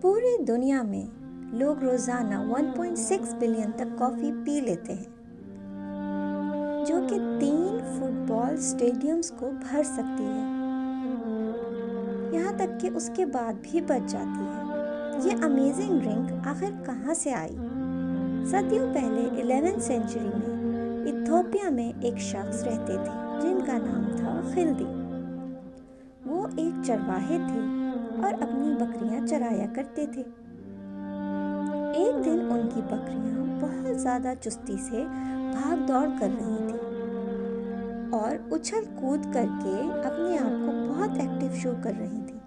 پوری دنیا میں لوگ روزانہ 1.6 بلین تک کافی پی لیتے ہیں، جو کہ 3 فٹ بال اسٹیڈیمز کو بھر سکتی ہے، یہاں تک کہ اس کے بعد بھی بچ جاتی ہے۔ یہ امیزنگ ڈرنک آخر کہاں سے آئی؟ صدیوں پہلے 11ویں سینچری میں ایتھوپیا میں ایک شخص رہتے تھے جن کا نام تھا خلدی۔ وہ ایک چرواہے تھے اور اپنی بکریاں چرایا کرتے تھے۔ ایک دن ان کی بکریاں بہت زیادہ چستی سے بھاگ دوڑ کر رہی تھیں اور اچھل کود کر کے اپنے آپ کو بہت ایکٹیو شو کر رہی تھیں۔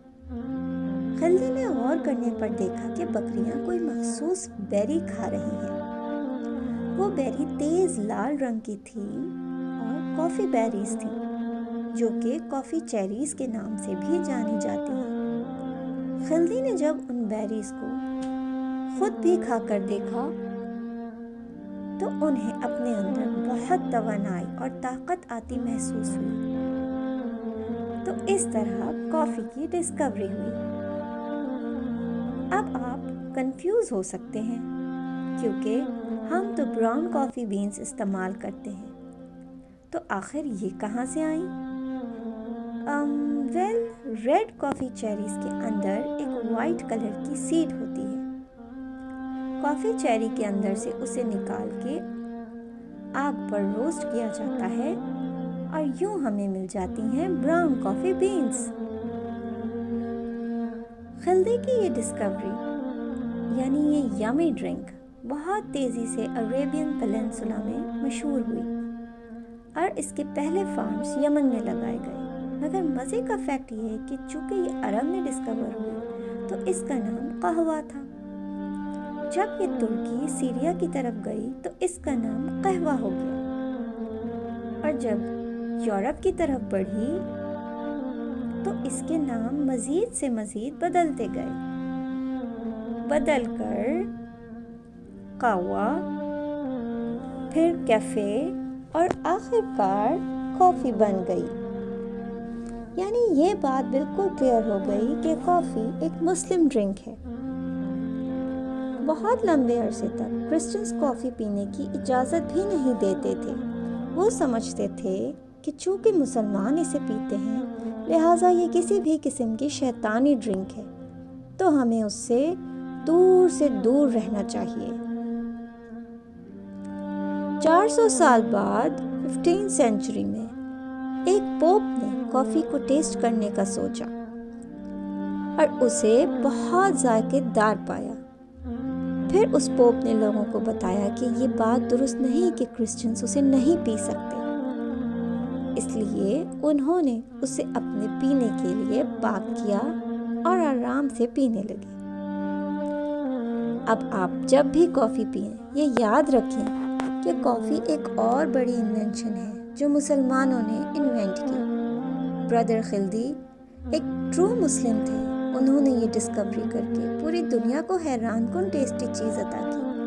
خلدی نے غور کرنے پر دیکھا کہ بکریاں کوئی مخصوص بیری کھا رہی ہیں۔ وہ بیری تیز لال رنگ کی تھی اور کافی بیریز تھیں، جو کہ کافی چیریز کے نام سے بھی جانی جاتی ہیں۔ خلدی نے جب ان بیریز کو خود بھی کھا کر دیکھا تو انہیں اپنے اندر بہت توانائی اور طاقت آتی محسوس ہوئی۔ تو اس طرح کافی کی ڈسکوری ہوئی۔ اب آپ کنفیوز ہو سکتے ہیں کیونکہ ہم تو براؤن کافی بینز استعمال کرتے ہیں، تو آخر یہ کہاں سے آئیں؟ ریڈ کافی چیریز کے اندر ایک وائٹ کلر کی سیڈ ہوتی ہے۔ کافی چیری کے اندر سے اسے نکال کے آگ پر روسٹ کیا جاتا ہے اور یوں ہمیں مل جاتی ہیں براؤن کافی بینز۔ خلدی کی یہ ڈسکوری یعنی یہ یمی ڈرنک بہت تیزی سے عربین پیننسولا میں مشہور ہوئی اور اس کے پہلے فارمز یمن میں لگائے گئے۔ مگر مزے کا فیکٹ یہ ہے کہ چونکہ یہ عرب میں ڈسکور ہوئی تو اس کا نام قہوہ تھا۔ جب یہ ترکی سیریا کی طرف گئی تو اس کا نام قہوہ ہو گیا، اور جب یورپ کی طرف بڑھی تو اس کے نام مزید سے مزید بدلتے گئے، بدل کر قہوہ، پھر کیفے اور آخر کار کافی بن گئی۔ یعنی یہ بات بالکل کلیئر ہو گئی کہ کافی ایک مسلم ڈرنک ہے۔ بہت لمبے عرصے تک کرسچنز کافی پینے کی اجازت بھی نہیں دیتے تھے۔ وہ سمجھتے تھے کہ چونکہ مسلمان اسے پیتے ہیں لہٰذا یہ کسی بھی قسم کی شیطانی ڈرنک ہے، تو ہمیں اس سے دور رہنا چاہیے۔ 400 سال بعد 15 سینچری میں ایک پوپ نے کافی کو ٹیسٹ کرنے کا سوچا اور اسے بہت ذائقے دار پایا۔ پھر اس پوپ نے لوگوں کو بتایا کہ یہ بات درست نہیں کہ کرسچنز اسے نہیں پی سکتے، اس لیے انہوں نے اسے اپنے پینے کے لیے پاک کیا اور آرام سے پینے لگے۔ اب آپ جب بھی کافی پئیں یہ یاد رکھیں کہ کافی ایک اور بڑی انوینشن ہے جو مسلمانوں نے انوینٹ کی۔ برادر خلدی ایک ٹرو مسلم تھے، انہوں نے یہ ڈسکوری کر کے پوری دنیا کو حیران کن ٹیسٹی چیز عطا کی۔